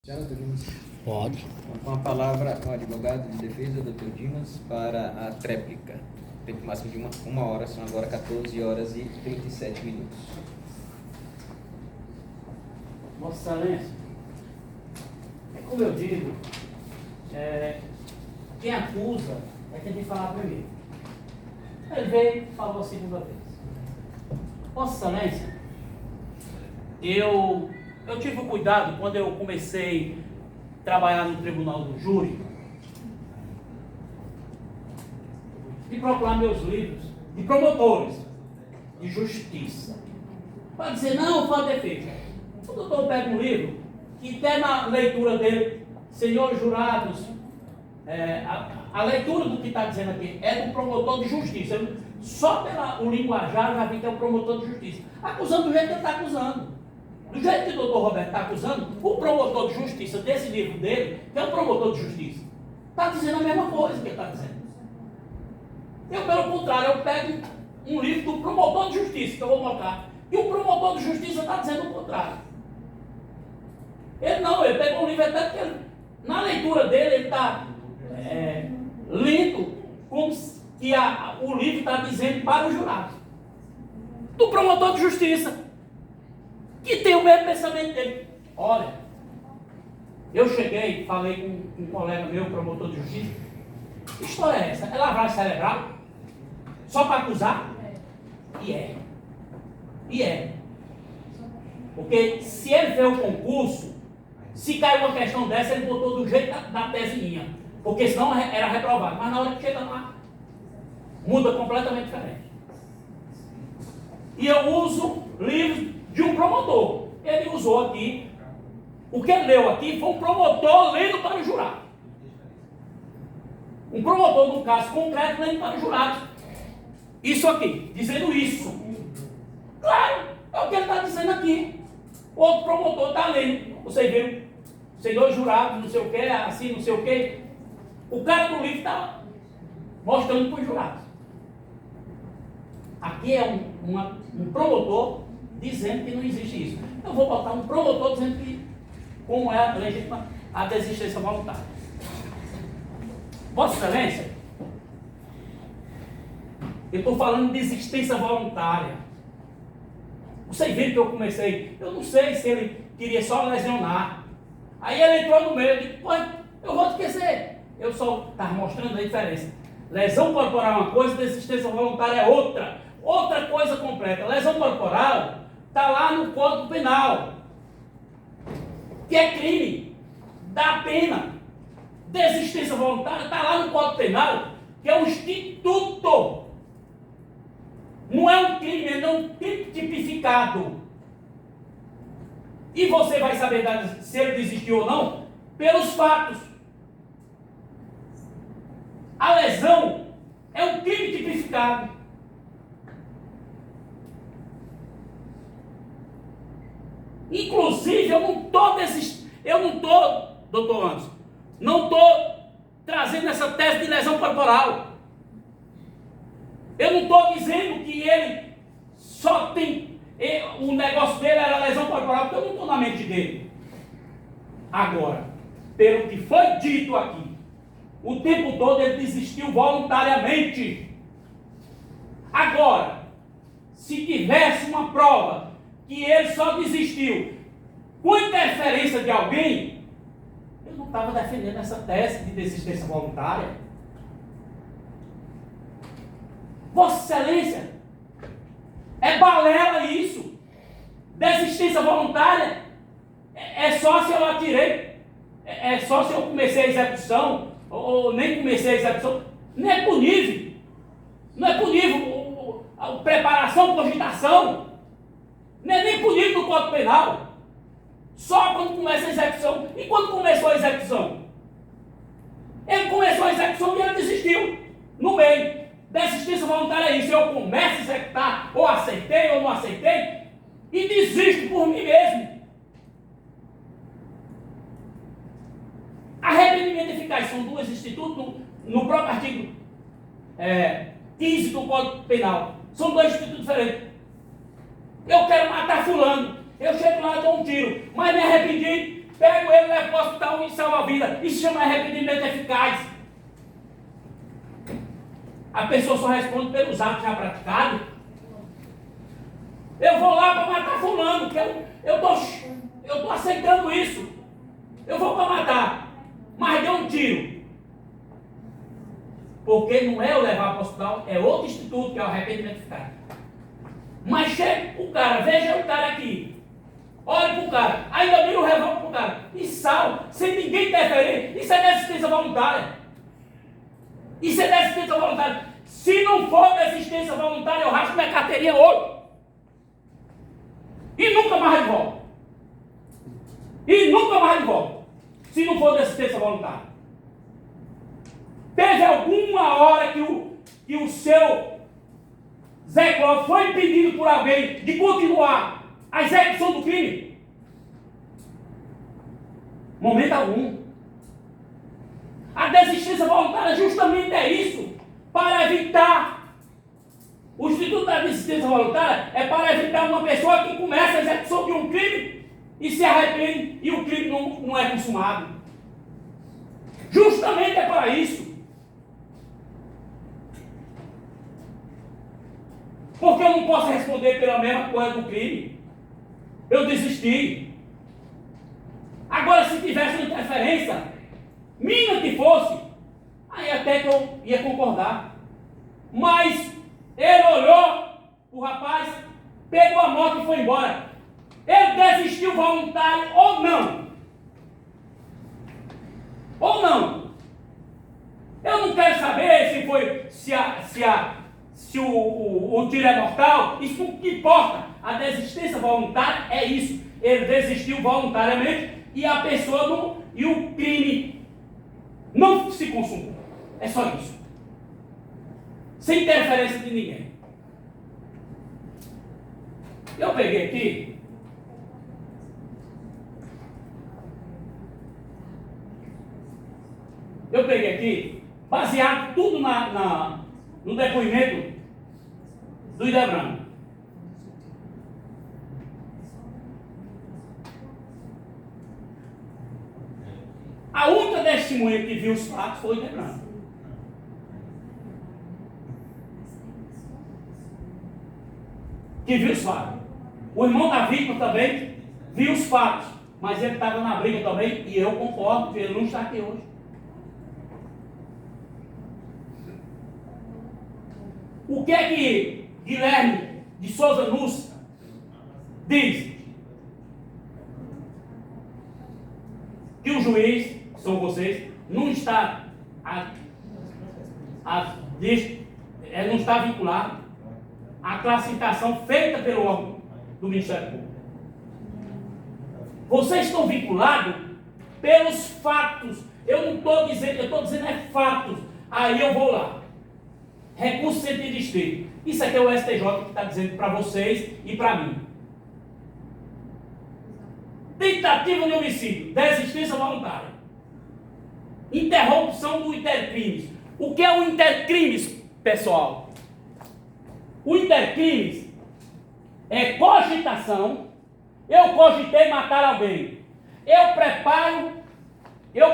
Já, doutor Dimas? Pode. Com a palavra, o advogado de defesa, doutor Dimas, para a tréplica. Tempo máximo de uma hora, são agora 14 horas e 37 minutos. Vossa Excelência, é como eu digo, quem acusa é quem tem que falar primeiro. Ele veio e falou a segunda vez. Vossa Excelência, eu tive o cuidado quando eu comecei a trabalhar no Tribunal do Júri de procurar meus livros de promotores de justiça. Para dizer, não, foi a defesa. O doutor pega um livro que até na leitura dele, senhores jurados, a leitura do que está dizendo aqui é do promotor de justiça. Só pelo linguajar já vi que é o promotor de justiça. Acusando do jeito que ele está acusando. Do jeito que o doutor Roberto está acusando, o promotor de justiça desse livro dele, que é o promotor de justiça, está dizendo a mesma coisa que ele está dizendo. Eu, pelo contrário, eu pego um livro do promotor de justiça, que eu vou mostrar, e o promotor de justiça está dizendo o contrário. Ele pegou um livro até porque na leitura dele ele está lendo como que o livro está dizendo para o jurado. Do promotor de justiça, que tem o mesmo pensamento dele. Olha, eu cheguei, falei com um colega meu, promotor de justiça, que história é essa? É lavagem cerebral? Só para acusar? E é. Porque se ele fez o concurso, se caiu uma questão dessa, ele botou do jeito da tese minha. Porque senão era reprovado. Mas na hora que chega lá, muda completamente diferente. E eu uso livros de um promotor. Ele usou aqui, o que ele leu aqui foi um promotor lendo para o jurado. Um promotor, no caso concreto, lendo para o jurado. Isso aqui, dizendo isso. Claro, é o que ele está dizendo aqui. Outro promotor está lendo. Você viu? Senhor jurado, não sei o que, assim, não sei o que. O cara do livro está mostrando para os jurados. Aqui é um promotor dizendo que não existe isso. Eu vou botar um promotor dizendo que como é a desistência voluntária. Vossa Excelência, eu estou falando de desistência voluntária. Vocês viram que eu comecei, eu não sei se ele queria só lesionar. Aí ele entrou no meio, eu disse, pô, eu vou esquecer. Eu só estava mostrando a diferença. Lesão corporal é uma coisa, desistência voluntária é outra. Outra coisa completa. Lesão corporal está lá no Código Penal, que é crime, dá pena. Desistência voluntária está lá no Código Penal, que é um instituto. Não é um crime, é um crime tipificado. E você vai saber se ele desistiu ou não pelos fatos. A lesão é um crime tipificado. Inclusive, eu não estou, doutor Anderson, não estou trazendo essa tese de lesão corporal. Eu não estou dizendo que ele só tem, o negócio dele era lesão corporal, porque eu não estou na mente dele. Agora, pelo que foi dito aqui, o tempo todo ele desistiu voluntariamente. Agora, se tivesse uma prova que ele só desistiu com interferência de alguém, eu não estava defendendo essa tese de desistência voluntária. Vossa Excelência, é balela isso. Desistência voluntária é só se eu atirei, é só se eu comecei a execução, ou nem comecei a execução. Não é punível. Não é punível a preparação, cogitação. Não é nem punível no Código Penal. Só quando começa a execução. E quando começou a execução? Ele começou a execução e ele desistiu. No meio. Desistência voluntária é isso. Eu começo a executar, ou aceitei ou não aceitei, e desisto por mim mesmo. Arrependimento eficaz são dois institutos no próprio artigo 15 do Código Penal. São dois institutos diferentes. Eu quero matar fulano. Eu chego lá e dou um tiro. Mas me arrependi. pego ele, levo para o hospital e salvo a vida. Isso chama arrependimento eficaz. A pessoa só responde pelos atos já praticados. Eu vou lá para matar fulano, que eu estou aceitando isso. Eu vou para matar, mas deu um tiro. Porque não é eu levar para o hospital, é outro instituto que é o arrependimento eficaz. Mas chega o cara, veja o cara aqui. Olha para o cara, ainda vira o revólver para o cara. E salva, sem ninguém interferir. Isso é desistência voluntária. Isso é desistência voluntária. Se não for desistência voluntária, eu rasgo minha carteirinha hoje. E nunca mais de volta. E nunca mais de volta. Se não for desistência voluntária. Teve alguma hora que o seu Zé Cláudio foi impedido por alguém de continuar a execução do crime? Momento algum. A desistência voluntária justamente é isso. Para evitar. O Instituto da Desistência Voluntária é para evitar uma pessoa que começa a execução de um crime e se arrepende e o crime não é consumado. Justamente é para isso. Porque eu não posso responder pela mesma coisa do crime. Eu desisti. Agora, se tivesse uma interferência, minha que fosse, aí até que eu ia concordar. Mas ele olhou, o rapaz pegou a moto e foi embora. Ele desistiu voluntário ou não? Ou não? Eu não quero saber se o tiro é mortal. Isso não importa. A desistência voluntária é isso. Ele desistiu voluntariamente e a pessoa e o crime não se consumou. É só isso. Sem interferência de ninguém. Eu peguei aqui. Baseado tudo no depoimento do Idebrando. A única testemunha que viu os fatos foi o Idebrando. Que viu os fatos. O irmão da vítima também viu os fatos, mas ele estava na briga também, e eu concordo que ele não está aqui hoje. O que é que Guilherme de Souza Nussa diz? Que o juiz, que são vocês, não está não está vinculado à classificação feita pelo órgão do Ministério Público. Vocês estão vinculados pelos fatos. Eu não estou dizendo, eu estou dizendo é fatos. Aí eu vou lá. Recurso de sentido estrito. Isso aqui é o STJ que está dizendo para vocês e para mim. Tentativa de homicídio, desistência voluntária. Interrupção do intercrimes. O que é o intercrimes, pessoal? O intercrimes é cogitação. Eu cogitei matar alguém. Eu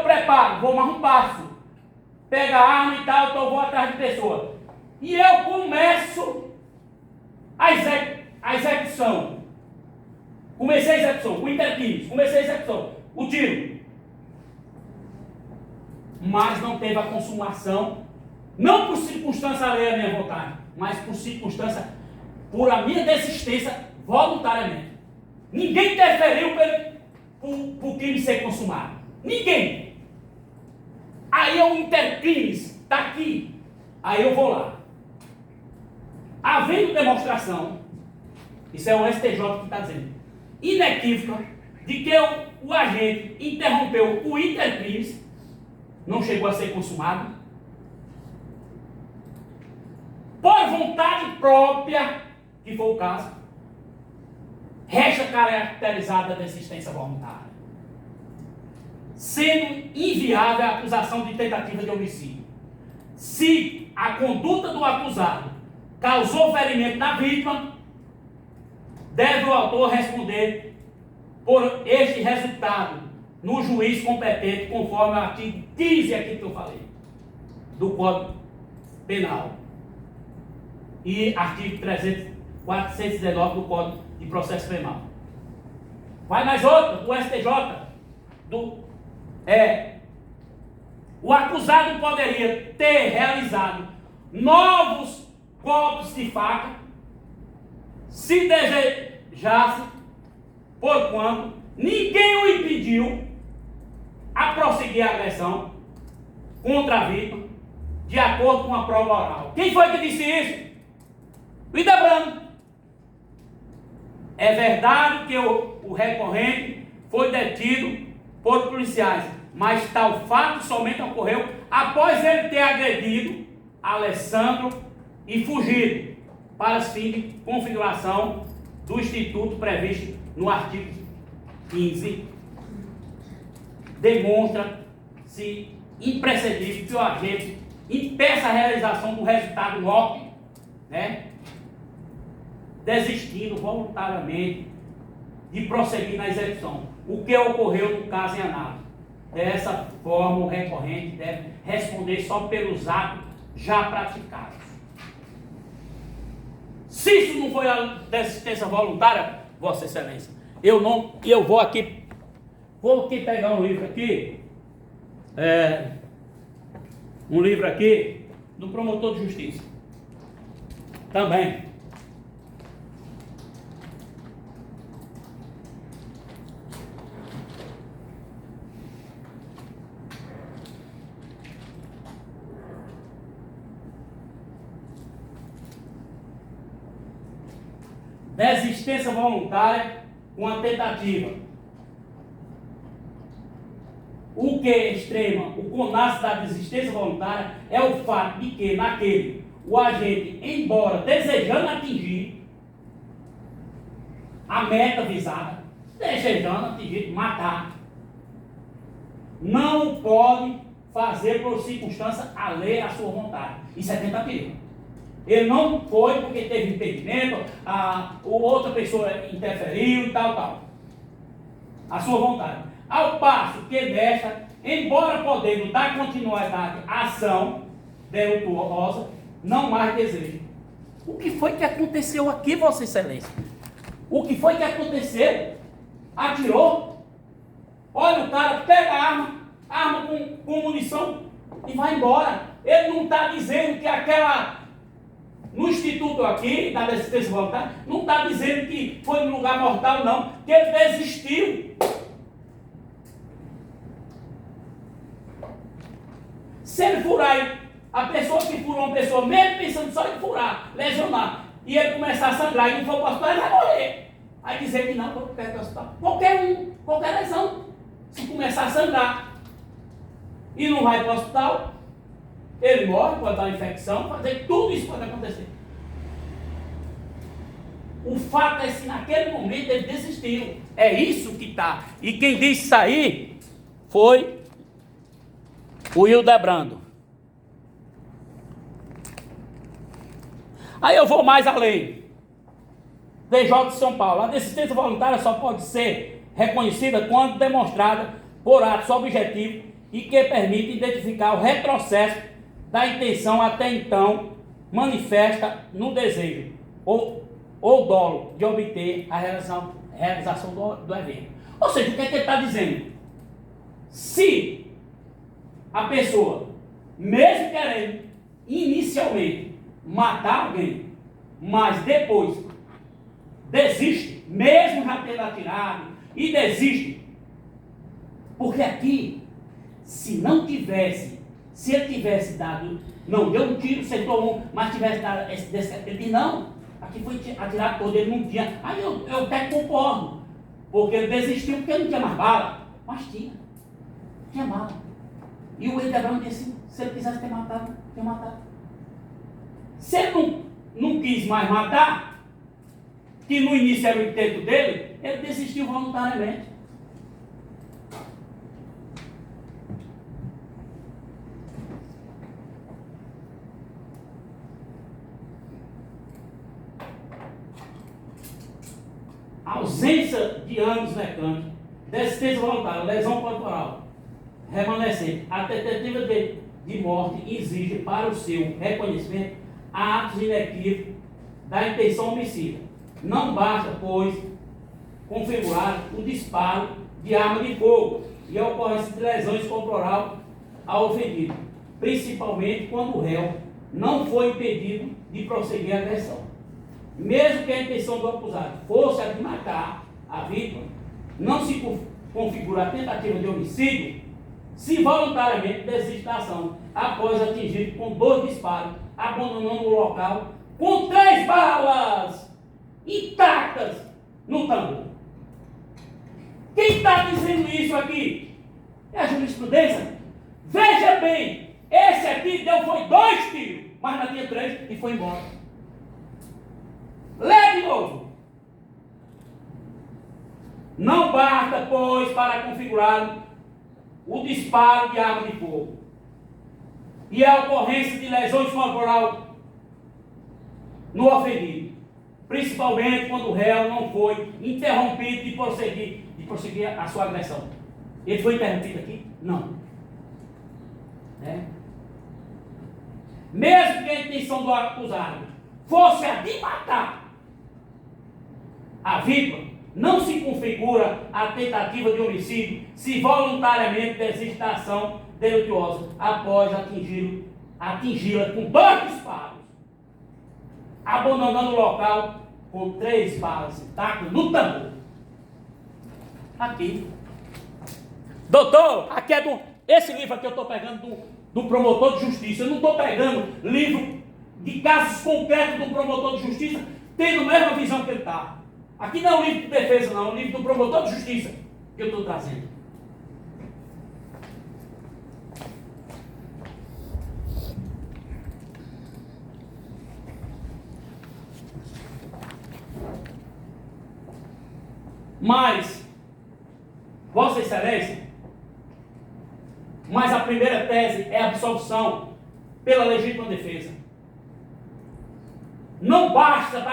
preparo, vou mais um passo. Pega a arma e tal, então eu vou atrás de pessoa. E eu começo a execução. Comecei a execução, o intercrimes, comecei a execução, o tiro. Mas não teve a consumação, não por circunstância alheia à minha vontade, mas por circunstância, por a minha desistência voluntariamente. Ninguém interferiu para o crime ser consumado. Ninguém. Aí é o intercrimes, está aqui. Aí eu vou lá. Havendo demonstração, isso é o STJ que está dizendo, inequívoca, de que o agente interrompeu o intercrimes, não chegou a ser consumado, por vontade própria, que foi o caso, resta caracterizada a desistência voluntária, sendo inviável a acusação de tentativa de homicídio. Se a conduta do acusado causou ferimento na vítima, deve o autor responder por este resultado, no juiz competente, conforme o artigo 15 aqui que eu falei, do Código Penal. E artigo 419 do Código de Processo Penal. Vai mais outra, do STJ. O acusado poderia ter realizado novos golpes de faca, se desejasse, porquanto ninguém o impediu a prosseguir a agressão contra a vítima, de acordo com a prova oral. Quem foi que disse isso? O Hildebrando. É verdade que o recorrente foi detido por policiais, mas tal fato somente ocorreu após ele ter agredido Alessandro e fugido, para fins de configuração do instituto previsto no artigo 15. Demonstra-se imprescindível que o agente impeça a realização do resultado nobre, né, desistindo voluntariamente de prosseguir na execução. O que ocorreu no caso em análise. Dessa forma, o recorrente deve responder só pelos atos já praticados. Se isso não foi a desistência voluntária, Vossa Excelência, eu vou aqui pegar um livro aqui, do promotor de justiça, também. Desistência voluntária com a tentativa. O que extrema o conato da desistência voluntária é o fato de que, naquele, o agente, embora desejando atingir a meta visada, matar, não pode fazer por circunstância alheia à sua vontade. Isso é tentativa. Ele não foi porque teve impedimento, outra pessoa interferiu e tal. A sua vontade. Ao passo que desta, embora podendo dar continuidade à ação delituosa, não mais deseja. O que foi que aconteceu aqui, Vossa Excelência? O que foi que aconteceu? Atirou. Olha, o cara pega a arma com munição e vai embora. Ele não está dizendo que no instituto aqui, da desistência voluntária, não está dizendo que foi no lugar mortal, não. Que ele desistiu. Se ele furar, a pessoa que furou uma pessoa, mesmo pensando só em furar, lesionar, e ele começar a sangrar e não for para o hospital, ele vai morrer. Aí dizer que não, estou perto do hospital. Qualquer lesão, se começar a sangrar e não vai para o hospital, ele morre, pode dar infecção, fazer tudo isso pode acontecer. O fato é que naquele momento ele desistiu. É isso que está. E quem disse isso aí foi o Hildebrando. Aí eu vou mais além. DJ de São Paulo. A desistência voluntária só pode ser reconhecida quando demonstrada por atos objetivos e que permite identificar o retrocesso da intenção até então manifesta no desejo ou dolo de obter a realização do evento. Ou seja, o que é que ele está dizendo? Se a pessoa, mesmo querendo inicialmente matar alguém, mas depois desiste, mesmo já tendo atirado, e desiste, porque aqui, se ele tivesse dado, não deu um tiro, sentou um, mas tivesse dado ele diz, não, aqui foi atirado todo, ele não tinha. Aí eu até concordo, porque ele desistiu porque não tinha mais bala, mas tinha bala. E o Hildebrando disse, se ele quisesse ter matado, tinha matado. Se ele não quis mais matar, que no início era o intento dele, ele desistiu voluntariamente. A ausência de ânimos mecânicos Desistência voluntária, lesão corporal remanescente. A tentativa de morte exige para o seu reconhecimento atos inequívocos da intenção homicida. Não basta, pois, configurar o disparo de arma de fogo e a ocorrência de lesões corporal ao ofendido, principalmente quando o réu não foi impedido de prosseguir a agressão. Mesmo que a intenção do acusado fosse a de matar a vítima, não se configura a tentativa de homicídio se voluntariamente desiste da ação após atingir com 2 disparos, abandonando o local com 3 balas intactas no tambor. Quem está dizendo isso aqui? É a jurisprudência. Veja bem, esse aqui foi 2 tiros, mas já tinha 3 e foi embora. Lê de novo. Não basta, pois, para configurar o disparo de arma de fogo e a ocorrência de lesões corporal no ofendido, principalmente quando o réu não foi interrompido de prosseguir a sua agressão. Ele foi interrompido aqui? Não. Mesmo que a intenção do acusado fosse a de matar a vítima, não se configura a tentativa de homicídio se voluntariamente desiste da ação delituosa após atingi-la com 2 disparos, abandonando o local com 3 balas intactas no tambor. Aqui. Doutor, aqui é esse livro aqui eu estou pegando do promotor de justiça. Eu não estou pegando livro de casos concretos do promotor de justiça, tendo a mesma visão que ele está. Aqui não é um livro de defesa, não, é um livro do promotor de justiça que eu estou trazendo. Mas, Vossa Excelência, mas a primeira tese é a absolvição pela legítima defesa. Não basta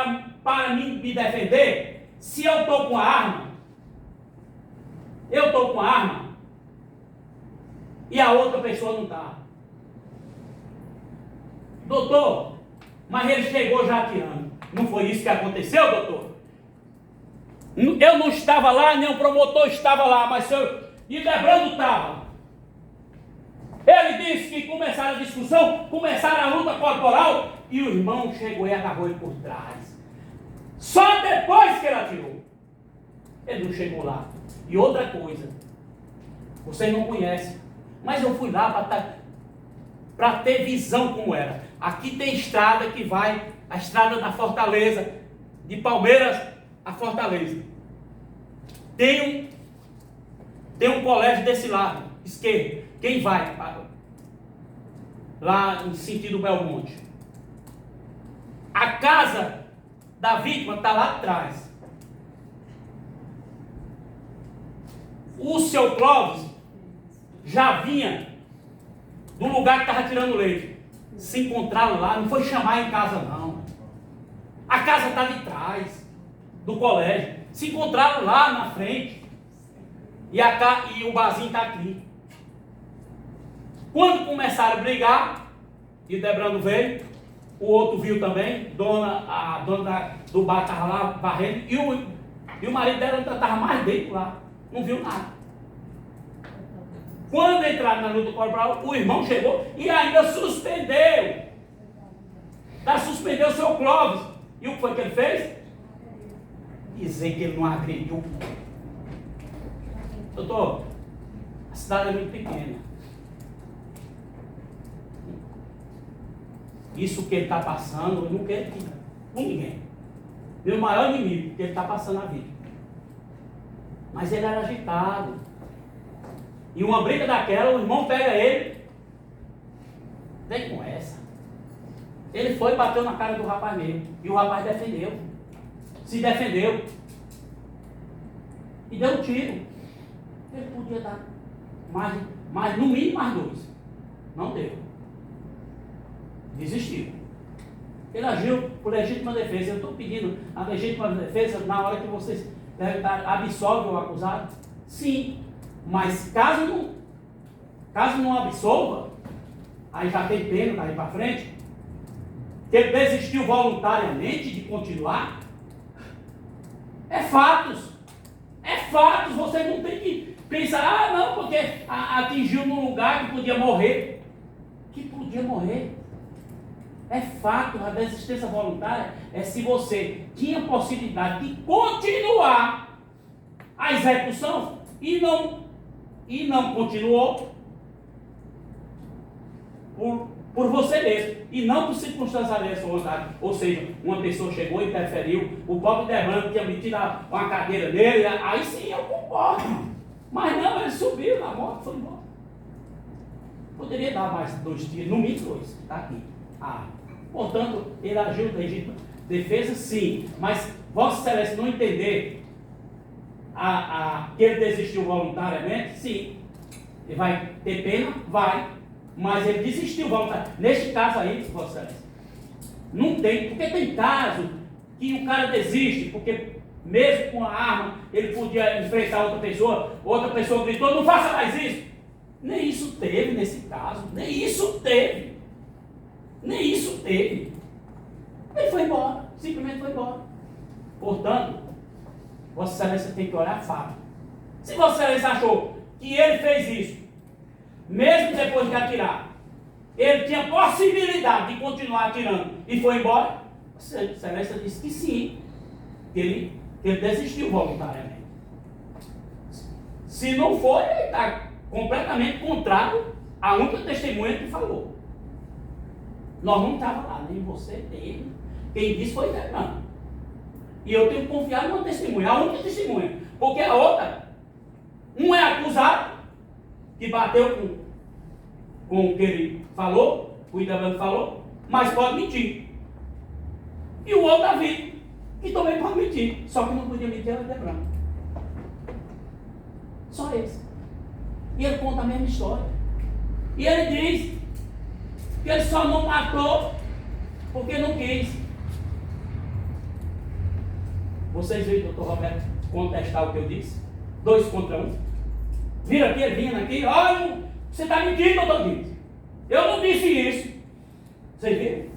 para mim me defender se eu estou com a arma. Eu estou com a arma e a outra pessoa não está. Doutor, mas ele chegou já atirando. Não foi isso que aconteceu, doutor? Eu não estava lá, nem o promotor estava lá, mas e Debrando estava. Ele disse que começaram a discussão, começaram a luta corporal, e o irmão chegou e agarrou ele por trás. Só depois que ele atirou. Ele não chegou lá. E outra coisa, vocês não conhecem, mas eu fui lá para ter visão como era. Aqui tem estrada que vai, a estrada da Fortaleza, de Palmeiras a Fortaleza. Tem um colégio desse lado, esquerdo. Quem vai lá em sentido Belmonte? A casa da vítima está lá atrás. O seu Clóvis já vinha do lugar que estava tirando leite. Se encontraram lá, não foi chamar em casa não. A casa está de trás do colégio. Se encontraram lá na frente. E o barzinho está aqui. Quando começaram a brigar, e o Debrando veio, o outro viu também, a dona do bar estava lá varrendo, e o marido dela ainda estava mais dentro lá, não viu nada. Quando entraram na luta corporal, o irmão chegou e ainda suspendeu. Suspendeu o seu Clóvis. E o que foi que ele fez? Dizer que ele não agrediu. Doutor, a cidade é muito pequena. Isso que ele está passando, eu não quero que com ninguém. Meu maior inimigo, que ele está passando a vida. Mas ele era agitado. E uma briga daquela, o irmão pega ele. Vem com essa. Ele foi e bateu na cara do rapaz mesmo. E o rapaz defendeu. Se defendeu. E deu um tiro. Ele podia dar mais no mínimo mais 2. Não deu. Desistiu. Ele agiu por legítima defesa. Eu estou pedindo a legítima defesa na hora que vocês perguntaram, absolve o acusado. Sim, mas caso não absolva, aí já tem pena daí para frente, que ele desistiu voluntariamente de continuar. É fatos. É fatos. Você não tem que pensar, não, porque atingiu num lugar que podia morrer. Que podia morrer. É fato, a desistência voluntária é se você tinha possibilidade de continuar a execução e não continuou por você mesmo, e não por circunstâncias alheias à sua vontade. Ou seja, uma pessoa chegou e interferiu, o pobre Derrame tinha metido uma cadeira nele, aí sim eu concordo. Mas não, ele subiu na moto e foi embora. Poderia dar mais 2 tiros, no mínimo 2, está aqui. Portanto, ele agiu na legítima defesa, sim, mas Vossa Excelência não entender que ele desistiu voluntariamente, sim. Ele vai ter pena? Vai. Mas ele desistiu voluntariamente. Neste caso aí, Vossa Excelência, não tem, porque tem caso que o cara desiste, porque mesmo com a arma, ele podia enfrentar outra pessoa gritou, não faça mais isso. Nem isso teve nesse caso, nem isso teve. Ele foi embora, simplesmente foi embora. Portanto, Vossa Excelência tem que olhar fato. Se Vossa Excelência achou que ele fez isso, mesmo depois de atirar, ele tinha possibilidade de continuar atirando e foi embora, Vossa Excelência disse que sim, que ele desistiu voluntariamente. Se não for, ele está completamente contrário à única testemunha que falou. Nós não estávamos lá, nem você, nem ele. Quem disse foi ele, não. E eu tenho que confiar numa testemunha, a única testemunha. Porque a outra, um é acusado, que bateu com o que ele falou, o Idabando falou, mas pode mentir. E o outro, Davi, que também pode mentir, só que não podia mentir era Idabando. Só esse. E ele conta a mesma história. E ele diz que ele só não matou porque não quis. Vocês viram, doutor Roberto, contestar o que eu disse? 2 contra 1. Vira aqui, ele vinha aqui, olha, você está mentindo, doutor Guiz. Eu não disse isso. Vocês viram?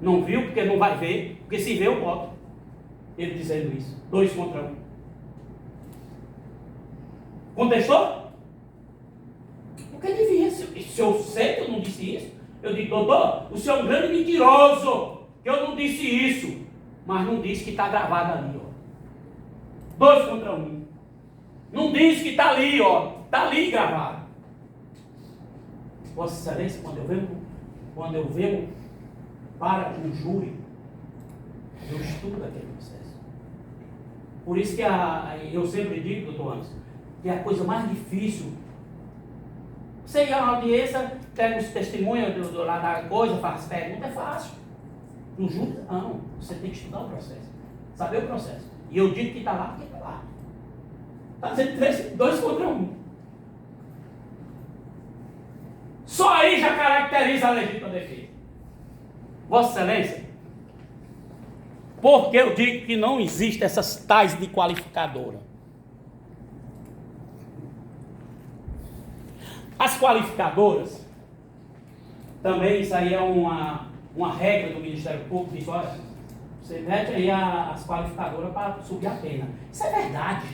Não viu, porque não vai ver, porque se vê eu boto. Ele dizendo isso. 2 contra 1. Contestou? Porque devia. Se eu sei que eu não disse isso, eu digo, doutor, o senhor é um grande mentiroso, que eu não disse isso. Mas não disse que está gravado ali, ó. 2 contra 1. Não diz que está ali, ó. Está ali gravado. Vossa Excelência, quando eu venho para um júri, eu estudo aquele processo. Por isso que eu sempre digo, doutor Anderson, que é a coisa mais difícil. Você ir a uma audiência, pega os testemunhos do lado da coisa, faz pergunta, é fácil. No júri, não. Você tem que estudar o processo. Saber o processo. E eu digo que está lá, porque está lá. Está dizendo 2 contra 1. Só aí já caracteriza a legítima defesa. Vossa Excelência, porque eu digo que não existe essas tais de qualificadora. As qualificadoras, também isso aí é uma regra do Ministério Público, diz, olha, você mete aí as qualificadoras para subir a pena. Isso é verdade.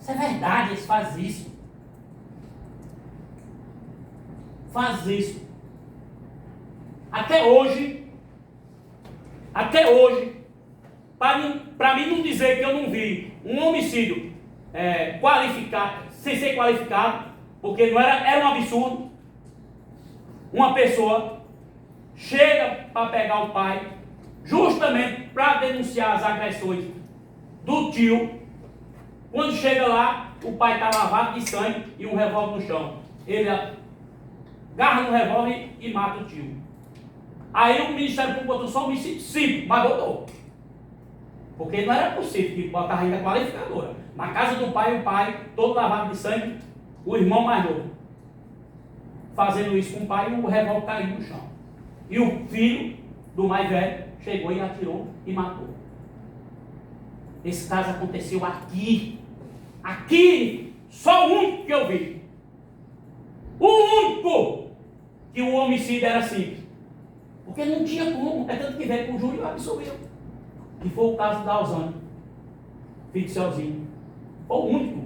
Isso é verdade, eles fazem isso. Faz isso. Até hoje, para mim não dizer que eu não vi um homicídio qualificado, sem ser qualificado, porque não era um absurdo. Uma pessoa chega para pegar o pai, justamente para denunciar as agressões do tio. Quando chega lá, o pai está lavado de sangue e um revólver no chão. Ele agarra no revólver e mata o tio. Aí o Ministério Público botou só um homicídio simples, mas botou. Porque não era possível que botar ainda qualificadora. Na casa do pai, o pai, todo lavado de sangue, o irmão mais novo. Fazendo isso com o pai, o revólver caiu no chão. E o filho do mais velho chegou e atirou e matou. Esse caso aconteceu aqui. Aqui, só o único que eu vi. O único que o homicídio era simples. Porque não tinha como. É tanto que veio com o júri e absolveu. Que foi o caso da Alzane, filho de Celzinho. Foi o único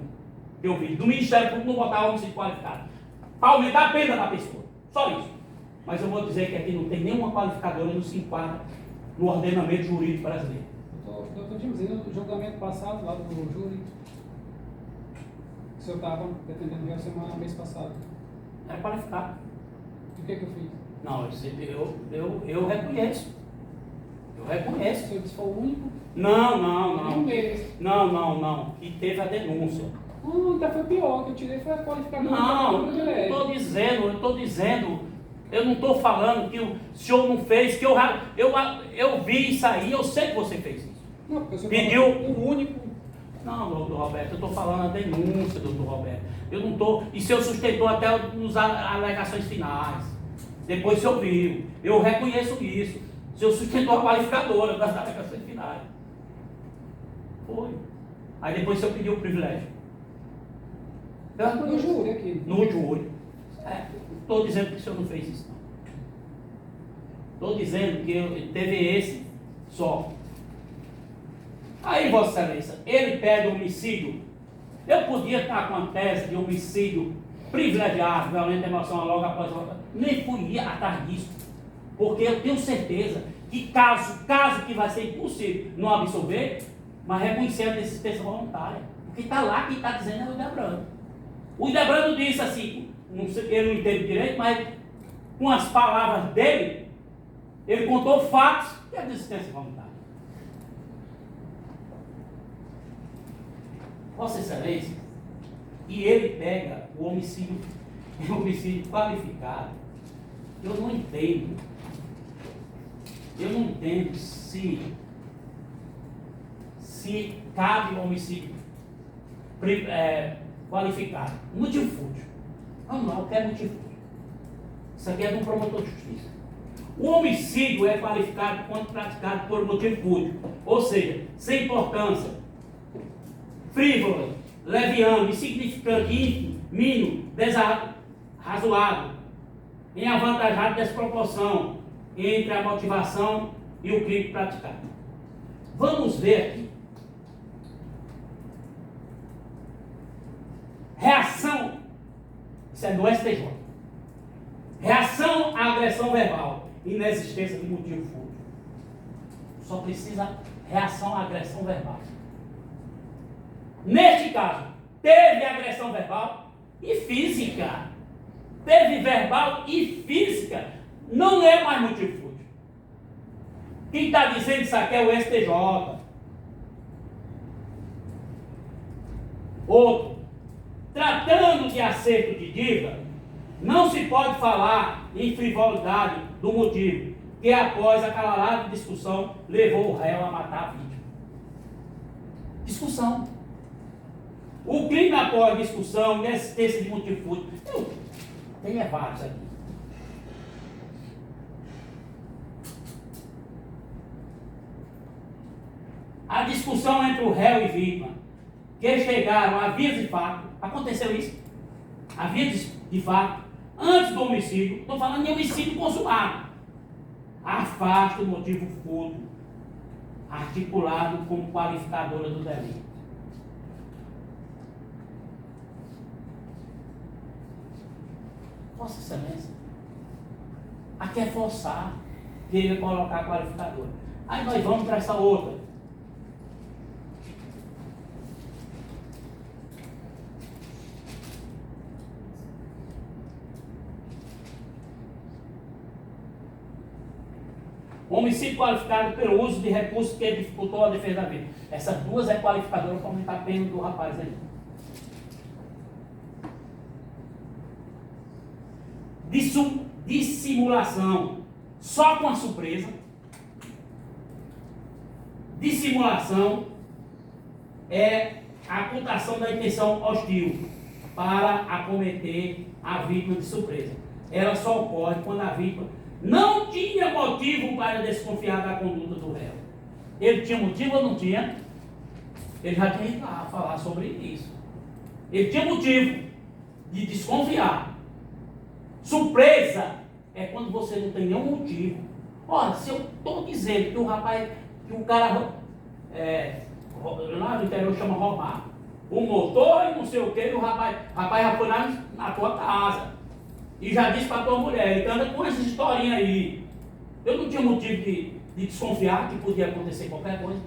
que eu vi. Do Ministério Público não botar homicídio qualificado. Para aumentar a pena da pessoa. Só isso. Mas eu vou dizer que aqui não tem nenhuma qualificadora, não se enquadra no ordenamento jurídico brasileiro. Doutor Dimas, no julgamento passado, lá do júri, o senhor estava defendendo minha semana, mês passado. Era qualificado. O que eu fiz? Não, eu reconheço. Eu reconheço. O senhor disse que foi o único? Não. Um mês. Não. Que teve a denúncia. Então foi pior, que eu tirei foi a qualificadora. Não, eu estou dizendo. Eu não estou falando que o senhor não fez, que eu vi isso aí, eu sei que você fez isso. Não, porque o senhor pediu o único. Não, doutor Roberto, eu estou falando a denúncia, doutor Roberto. Eu não estou. E o senhor sustentou até nas alegações finais. Depois o senhor viu. Eu reconheço isso. O senhor sustentou a qualificadora das alegações finais. Foi. Aí depois o senhor pediu o privilégio. No júri aqui. No júri. Estou dizendo que o senhor não fez isso, não. Estou dizendo que teve esse só. Aí, Vossa Excelência, ele pede homicídio. Eu podia estar com a tese de homicídio privilegiado, violento emocional, logo após a outra. Nem fui atrás disso. Porque eu tenho certeza que caso que vai ser impossível não absolver, mas reconhecer a desistência voluntária. Porque está lá, quem está dizendo é o Hildebrando. O Hildebrando disse assim, ele não entende direito, mas com as palavras dele, ele contou fatos e a desistência voluntária. Vossa Excelência, e ele pega o homicídio qualificado. Eu não entendo se cabe o homicídio qualificado. Motivo fútil. Vamos lá, eu quero motivo fútil. Isso aqui é de um promotor de justiça. O homicídio é qualificado quando praticado por motivo fútil, ou seja, sem importância, frívolo, leviano, insignificante, ínfimo, mínimo, desrazoado, em avantajada desproporção entre a motivação e o crime praticado. Vamos ver aqui. Reação, isso é do STJ. Reação à agressão verbal, inexistência de motivo fútil. Só precisa reação à agressão verbal. Neste caso, teve agressão verbal e física. Teve verbal e física. Não é mais motivo fútil. Quem está dizendo isso aqui é o STJ. Outro. Tratando de acerto de dívida, não se pode falar em frivolidade do motivo que após acalorada discussão levou o réu a matar a vítima. Discussão. O crime após discussão, inexistência de motivo fútil. Tem vários aqui. A discussão entre o réu e vítima, que chegaram a vias de fato, aconteceu isso? A vias de fato, antes do homicídio, estou falando de homicídio consumado. Afasta o motivo fútil, articulado como qualificadora do delito. Vossa Excelência, aqui é forçar, querer colocar a qualificadora. Aí nós vamos para essa outra. Homicídio qualificado pelo uso de recursos que dificultou a defesa da vida. Essas duas é qualificadora para aumentar a pena do rapaz aí. Dissimulação só com a surpresa. Dissimulação é a ocultação da intenção hostil para acometer a vítima de surpresa. Ela só ocorre quando a vítima não tinha motivo para desconfiar da conduta do réu. Ele tinha motivo ou não tinha? Ele já tinha ido lá falar sobre isso. Ele tinha motivo de desconfiar. Surpresa é quando você não tem nenhum motivo. Ora, se eu estou dizendo que o rapaz, que o cara, lá no interior chama roubar, o motor e não sei o que, e o rapaz já foi lá na tua casa e já disse para tua mulher, ele anda com essa historinha aí. Eu não tinha motivo de desconfiar que podia acontecer qualquer coisa.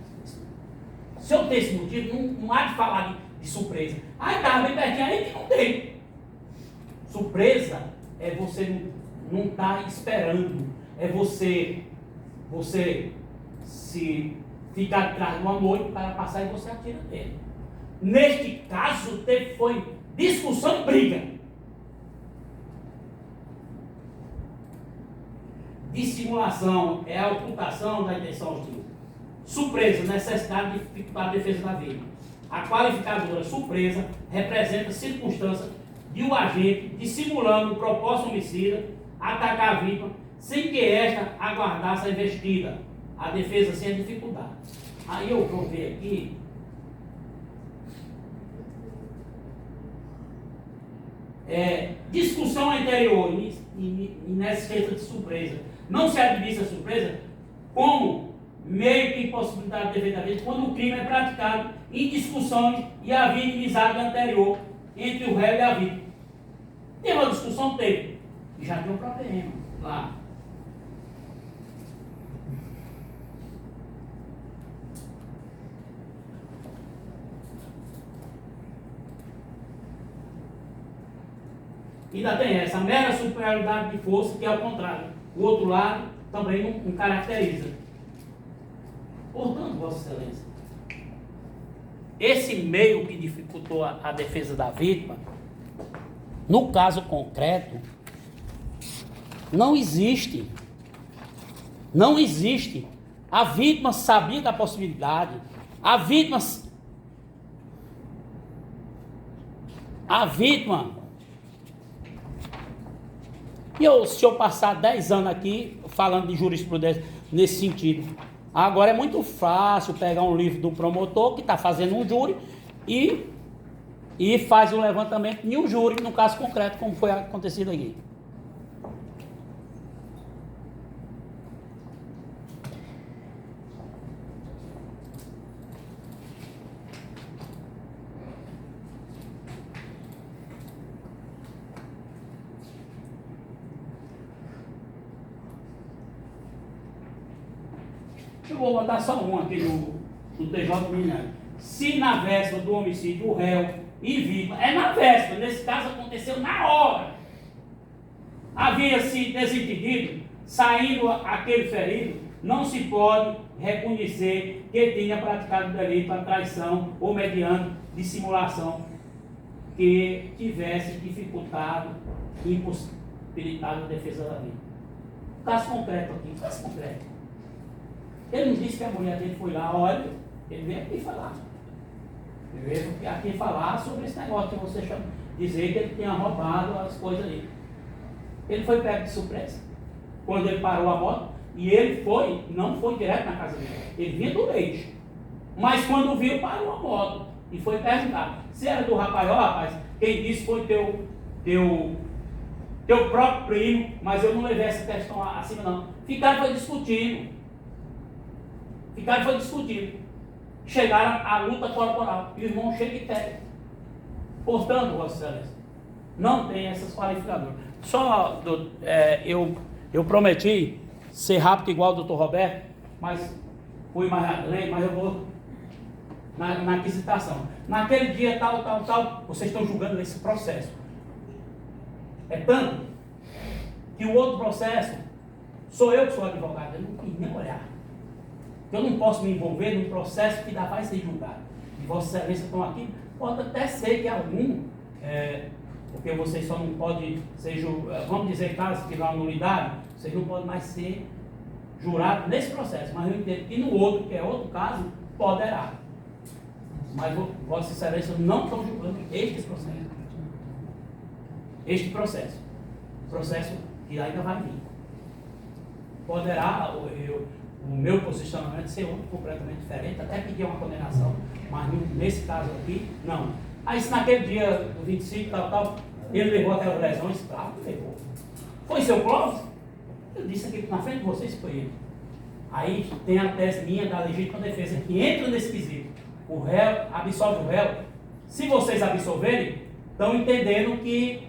Se eu tenho esse motivo, não há de falar de surpresa. Ah, estava bem pertinho aí que não tem. Surpresa é você não estar esperando. É você se ficar atrás de uma moita para passar e você atira nele. Neste caso, foi discussão e briga. Dissimulação é a ocultação da intenção hostil. Surpresa, necessidade de dificultar a defesa da vítima. A qualificadora surpresa representa a circunstância de um agente dissimulando um propósito homicida atacar a vítima sem que esta aguardasse a investida. A defesa sem a dificuldade. Aí eu vou ver aqui. Discussão anterior e inexistência de surpresa. Não se admite a surpresa como meio que impossibilidade de defesa da vítima quando o crime é praticado em discussões e havia inimizade anterior entre o réu e a vítima. Teve uma discussão, teve. E já tem um problema lá. Ainda tem essa mera superioridade de força, que é o contrário. O outro lado também não caracteriza. Portanto, Vossa Excelência, esse meio que dificultou a defesa da vítima, no caso concreto, não existe. Não existe. A vítima sabia da possibilidade. A vítima. Se eu passar 10 anos aqui falando de jurisprudência nesse sentido, agora é muito fácil pegar um livro do promotor que está fazendo um júri e faz o levantamento de um júri, no caso concreto, como foi acontecido aqui. Eu vou botar só um aqui no TJ Mineiro. Se na véspera do homicídio o réu e vítima, é na véspera, nesse caso aconteceu na hora, havia se desentendido, saindo aquele ferido, não se pode reconhecer que tinha praticado o delito a traição ou mediante dissimulação que tivesse dificultado e impossibilitado a defesa da vida. Caso concreto aqui, caso concreto. Ele não disse que a mulher dele foi lá, olha, ele veio aqui falar. Ele veio aqui falar sobre esse negócio que você chama, dizer que ele tinha roubado as coisas ali. Ele foi pego de surpresa, quando ele parou a moto, e ele não foi direto na casa dele, ele vinha do leite. Mas quando viu, parou a moto e foi perguntar. Se era do rapaz, rapaz, quem disse foi teu próprio primo, mas eu não levei essa questão acima não. Ficaram foi discutindo. Chegaram à luta corporal. E o irmão chega e pega. Portanto, Vossa Excelência, não tem essas qualificadoras. Só, eu prometi ser rápido igual o doutor Roberto, mas fui mais além, mas eu vou na quisitação. Naquele dia, tal, vocês estão julgando nesse processo. É tanto que o outro processo, sou eu que sou advogado, eu não quis nem olhar. Eu não posso me envolver num processo que ainda vai ser julgado. E Vossa Excelência estão aqui, pode até ser que algum, porque vocês só não podem ser vamos dizer, caso que lá nulidade, vocês não podem mais ser jurados nesse processo. Mas eu entendo que no outro, que é outro caso, poderá. Mas Vossa Excelência não estão julgando este processo. Este processo. Processo que ainda vai vir. Poderá, o meu posicionamento ser outro completamente diferente, até pedir uma condenação, mas nesse caso aqui, não. Aí se naquele dia, do 25, tal, ele levou aquelas lesões, claro que levou. Foi seu Clóvis? Eu disse aqui na frente de vocês que foi ele. Aí tem a tese minha da legítima defesa que entra nesse quesito. O réu absolve o réu. Se vocês absolverem, estão entendendo que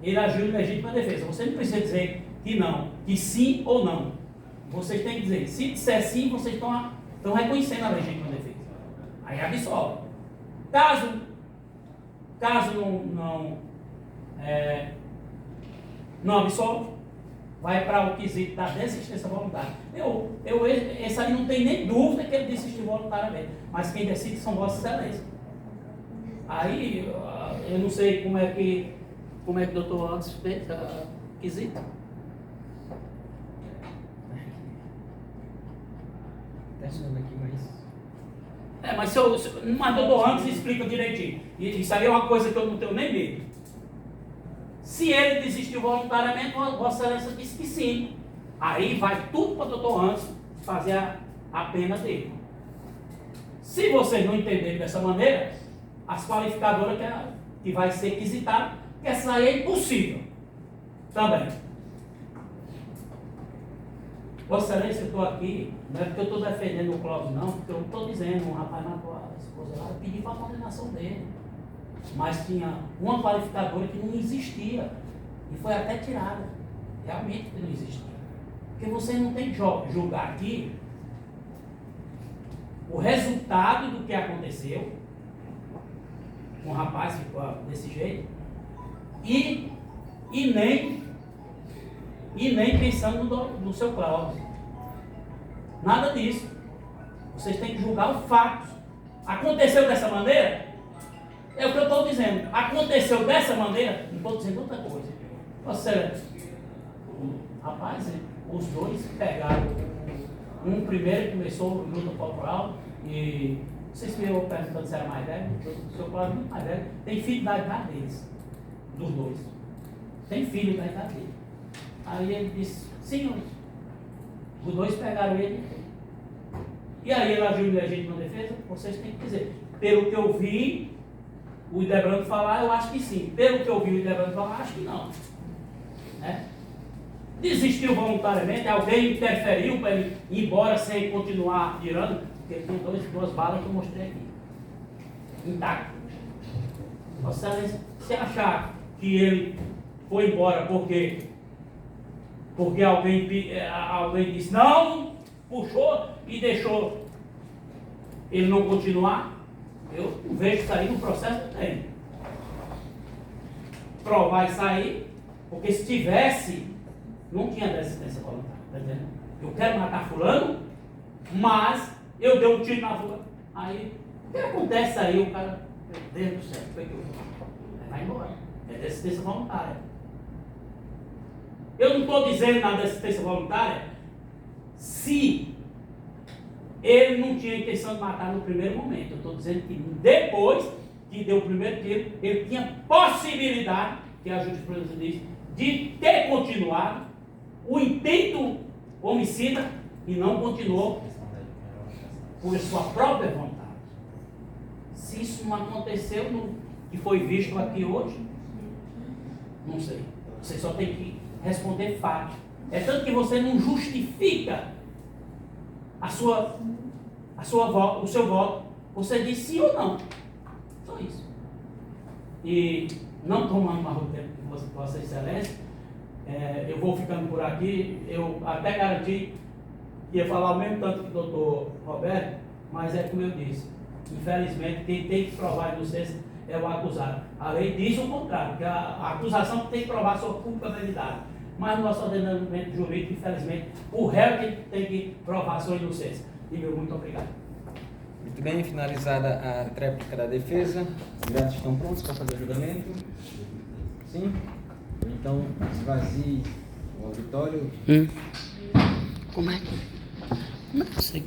ele agiu em legítima defesa. Você não precisa dizer que não, que sim ou não. Vocês têm que dizer, se disser sim, vocês estão reconhecendo a legítima defesa. Aí absolve. Caso não absolve, vai para o quesito da desistência voluntária. Esse aí não tem nem dúvida que ele desistiu voluntariamente, mas quem decide são Vossa Excelência. Aí, eu não sei como é que o doutor Anderson fez quesito. Terminando aqui, mas... Mas o doutor Anderson explica direitinho. E isso aí é uma coisa que eu não tenho nem medo. Se ele desistiu voluntariamente, Vossa Excelência disse que sim. Aí vai tudo para o doutor Anderson fazer a pena dele. Se vocês não entenderem dessa maneira, as qualificadoras que vai ser quisitada, que essa aí é impossível também. Vossa Excelência, eu estou aqui, não é porque eu estou defendendo o Clóvis, não, porque eu não estou dizendo, um rapaz matou a esposa lá, eu pedi para a condenação dele. Mas tinha uma qualificadora que não existia, e foi até tirada, realmente que não existia. Porque você não tem que julgar aqui o resultado do que aconteceu, um rapaz ficou desse jeito, e nem pensando no seu Cláudio. Nada disso. Vocês têm que julgar o fato. Aconteceu dessa maneira? É o que eu estou dizendo. Aconteceu dessa maneira? Não estou dizendo outra coisa. Você, rapaz, os dois pegaram. Um primeiro começou luta corporal e vocês viram perguntando se era mais velho. O seu Cláudio é muito mais velho. Tem filho da idade deles. Dos dois. Tem filho da idade dele. Aí ele disse, sim, os dois pegaram ele. E aí ele agiu em legítima defesa? Vocês têm que dizer. Pelo que eu vi o Idebrando falar, eu acho que sim. Pelo que eu vi o Idebrando falar, acho que não. Né? Desistiu voluntariamente, alguém interferiu para ele ir embora sem continuar tirando, porque ele tem duas balas que eu mostrei aqui. Intacto. Vossa Excelência, se achar que ele foi embora porque alguém disse não, puxou e deixou ele não continuar, eu vejo isso aí no processo que tem. Provar isso aí, porque se tivesse, não tinha desistência voluntária, tá entendendo? Eu quero matar fulano, mas eu dei um tiro na rua. Aí, o que acontece aí? O cara, meu Deus do céu, foi que eu vai embora. É desistência voluntária. Eu não estou dizendo na desistência voluntária se ele não tinha intenção de matar no primeiro momento. Eu estou dizendo que depois que deu o primeiro tiro, ele tinha possibilidade, que a jurisprudência diz, de ter continuado o intento homicida e não continuou por sua própria vontade. Se isso não aconteceu, que foi visto aqui hoje, não sei. Você só tem que responder fato. É tanto que você não justifica o seu voto. Você diz sim ou não. Só isso. E não tomando mais o tempo de Vossa Excelência, eu vou ficando por aqui. Eu até garanti que ia falar o mesmo tanto que o doutor Roberto, mas é como eu disse. Infelizmente, quem tem que provar a inocência é o acusado. A lei diz o contrário, que a acusação tem que provar sua culpabilidade. Mas no nosso ordenamento jurídico, infelizmente, o réu tem que provar sua inocência. E meu muito obrigado. Muito bem, finalizada a tréplica da defesa. Os gratos estão prontos para fazer o julgamento? Sim? Então, esvazie o auditório. Como é que eu sei?